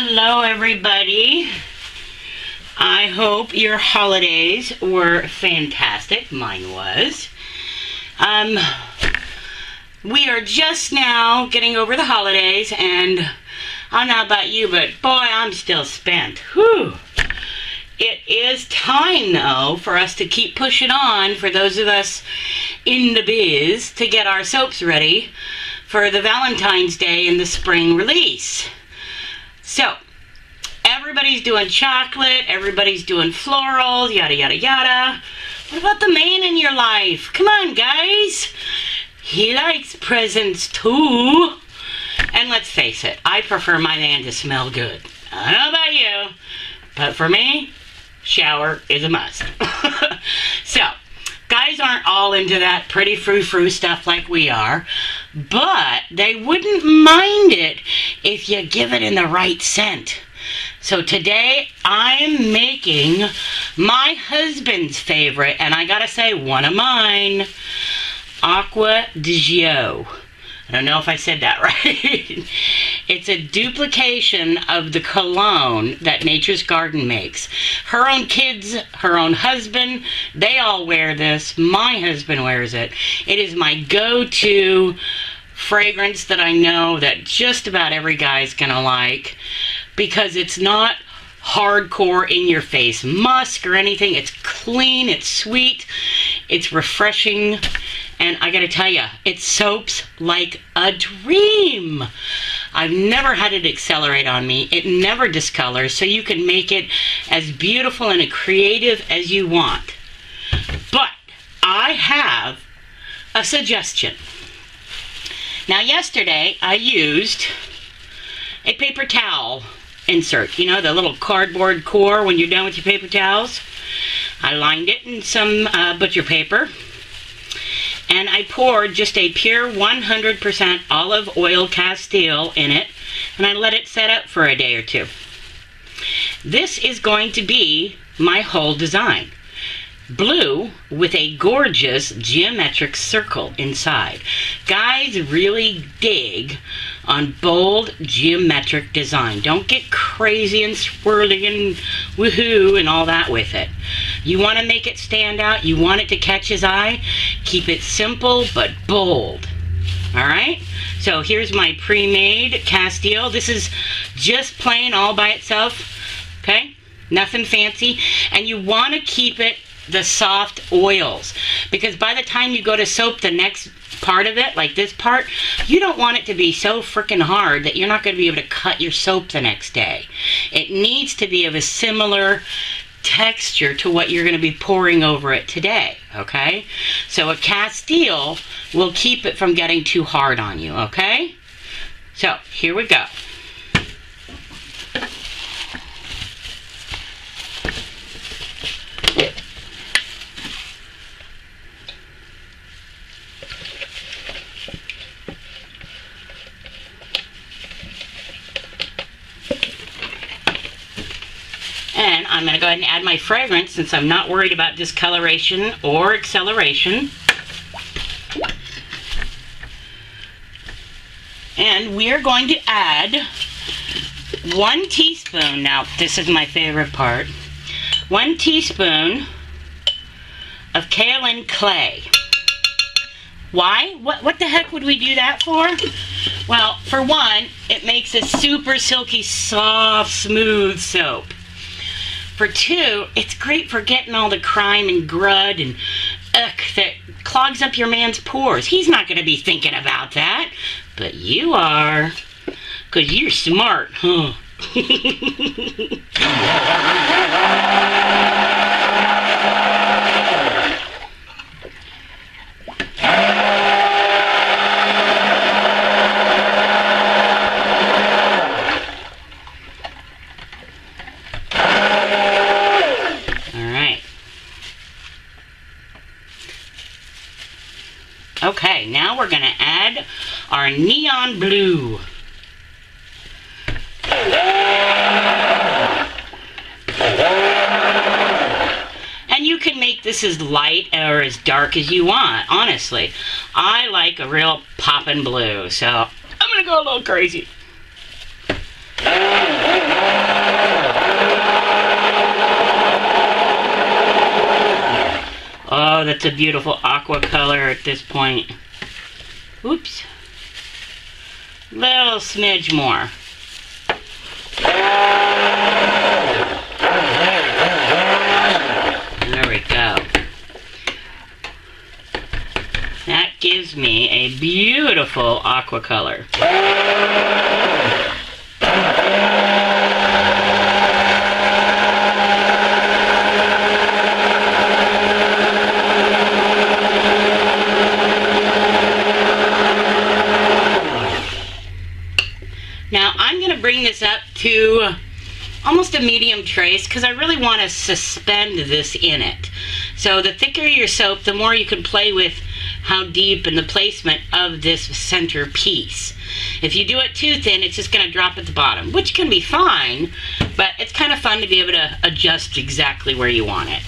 Hello everybody. I hope your holidays were fantastic. Mine was. We are just now getting over the holidays, and I don't know about you, but boy, I'm still spent. Whew. It is time, though, for us to keep pushing on, for those of us in the biz, to get our soaps ready for the Valentine's Day and the spring release. So, everybody's doing chocolate, everybody's doing florals, yada, yada, yada. What about the man in your life? Come on, guys. He likes presents, too. And let's face it, I prefer my man to smell good. I don't know about you, but for me, shower is a must. So, guys aren't all into that pretty frou-frou stuff like we are, but they wouldn't mind it if you give it in the right scent. So today, I'm making my husband's favorite, and I gotta say, one of mine, Aqua di Gio. I don't know if I said that right. It's a duplication of the cologne that Nature's Garden makes. Her own kids, her own husband, they all wear this. My husband wears it. It is my go-to fragrance that I know that just about every guy's gonna like, because it's not hardcore in your face musk or anything. It's clean, it's sweet, it's refreshing, and I gotta tell you, it soaps like a dream. I've never had it accelerate on me. It never discolors, so you can make it as beautiful and creative as you want. But I have a suggestion. Now, yesterday I used a paper towel insert. You know, the little cardboard core when you're done with your paper towels. I lined it in some butcher paper, and I poured just a pure 100% olive oil Castile in it, and I let it set up for a day or two. This is going to be my whole design. Blue with a gorgeous geometric circle inside. Guys really dig on bold geometric design. Don't get crazy and swirly and woohoo and all that with it. You want to make it stand out. You want it to catch his eye. Keep it simple but bold. Alright? So here's my pre-made Castile. This is just plain all by itself. Okay? Nothing fancy. And you want to keep it the soft oils, because by the time you go to soap the next part of it, like this part, you don't want it to be so freaking hard that you're not going to be able to cut your soap the next day. It needs to be of a similar texture to what you're going to be pouring over it today, okay? So a Castile will keep it from getting too hard on you, okay? So here we go. And I'm going to go ahead and add my fragrance, since I'm not worried about discoloration or acceleration. And we are going to add 1 teaspoon. Now, this is my favorite part. 1 teaspoon of kaolin clay. Why? What the heck would we do that for? Well, for one, it makes a super silky, soft, smooth soap. For two, it's great for getting all the crime and grud and that clogs up your man's pores. He's not going to be thinking about that, but you are, because you're smart, huh? Okay, now we're going to add our neon blue. And you can make this as light or as dark as you want, honestly. I like a real poppin' blue, so I'm going to go a little crazy. Oh, that's a beautiful aqua color at this point. Oops. Little smidge more. There we go. That gives me a beautiful aqua color. Now I'm going to bring this up to almost a medium trace because I really want to suspend this in it. So the thicker your soap, the more you can play with how deep and the placement of this center piece. If you do it too thin, it's just going to drop at the bottom, which can be fine, but it's kind of fun to be able to adjust exactly where you want it.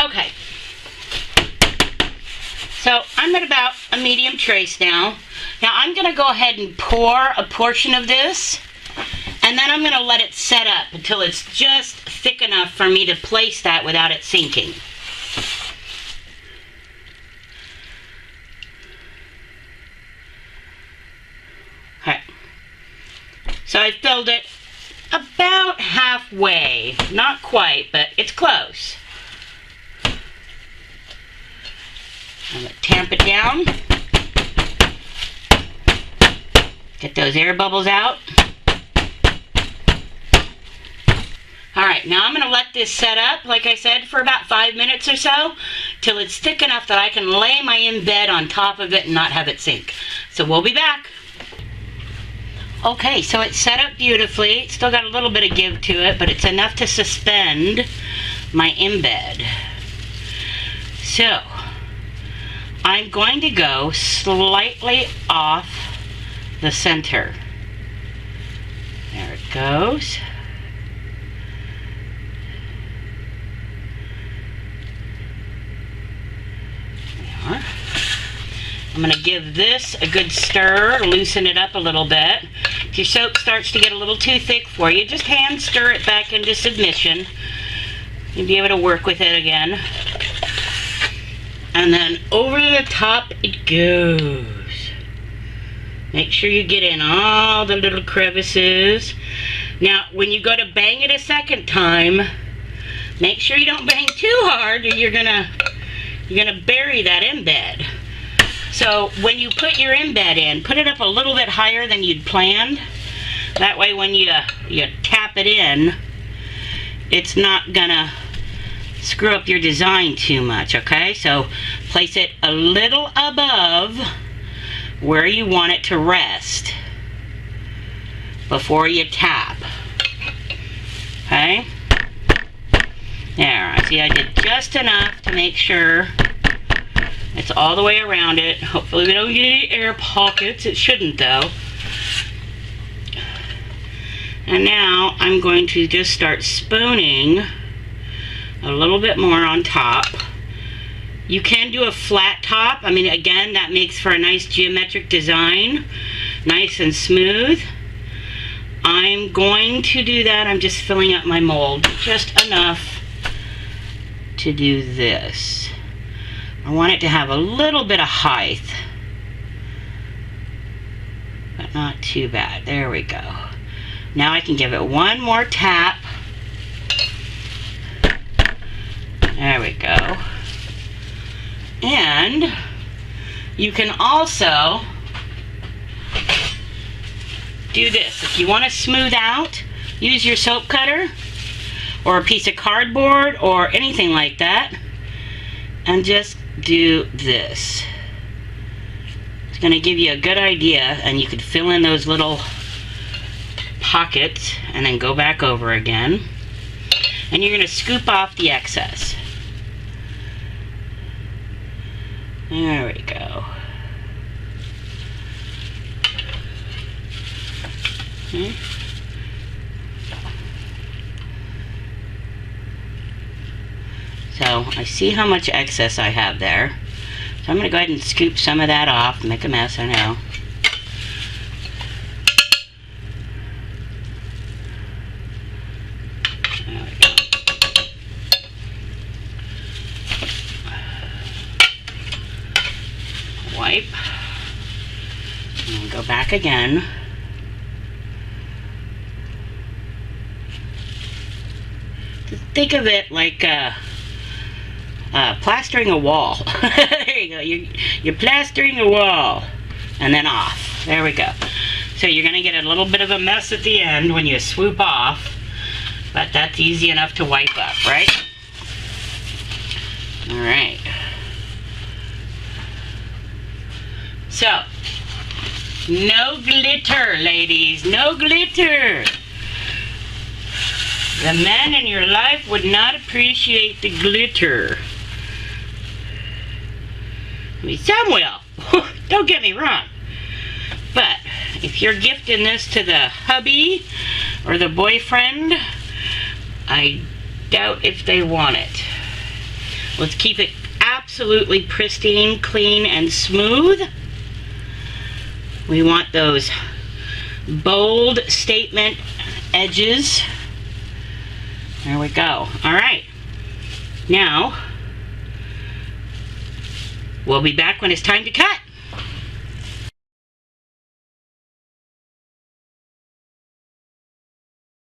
Okay, so I'm at about a medium trace now. Now I'm going to go ahead and pour a portion of this, and then I'm going to let it set up until it's just thick enough for me to place that without it sinking. Okay, so I filled it about halfway, not quite, but it's close. I'm going to tamp it down. Get those air bubbles out. Alright, now I'm going to let this set up, like I said, for about 5 minutes or so, till it's thick enough that I can lay my embed on top of it and not have it sink. So we'll be back. Okay, so it's set up beautifully. It's still got a little bit of give to it, but it's enough to suspend my embed. So I'm going to go slightly off the center. There it goes. There we are. I'm going to give this a good stir, loosen it up a little bit. If your soap starts to get a little too thick for you, just hand stir it back into submission. You'll be able to work with it again. And then over the top it goes. Make sure you get in all the little crevices. Now, when you go to bang it a second time, make sure you don't bang too hard or you're gonna bury that embed. So when you put your embed in, put it up a little bit higher than you'd planned. That way when you tap it in, it's not gonna screw up your design too much, okay? So place it a little above where you want it to rest before you tap, okay? There, I see I did just enough to make sure it's all the way around it. Hopefully we don't get any air pockets. It shouldn't though. And now I'm going to just start spooning a little bit more on top. You can do a flat top. I mean, again, that makes for a nice geometric design, nice and smooth. I'm going to do that. I'm just filling up my mold just enough to do this. I want it to have a little bit of height, but not too bad. There we go. Now I can give it one more tap. There we go. And you can also do this. If you want to smooth out, use your soap cutter or a piece of cardboard or anything like that, and just do this. It's going to give you a good idea, and you could fill in those little pockets and then go back over again. And you're going to scoop off the excess. There we go. I see how much excess I have there. So I'm going to go ahead and scoop some of that off, make a mess, I know. There we go. Wipe. And go back again. Think of it like plastering a wall. There you go. You're plastering a wall. And then off. There we go. So you're going to get a little bit of a mess at the end when you swoop off. But that's easy enough to wipe up, right? Alright. So, no glitter, ladies. No glitter. The man in your life would not appreciate the glitter. I mean, some will. Don't get me wrong. But if you're gifting this to the hubby or the boyfriend, I doubt if they want it. Let's keep it absolutely pristine, clean, and smooth. We want those bold statement edges. There we go. All right. Now, we'll be back when it's time to cut.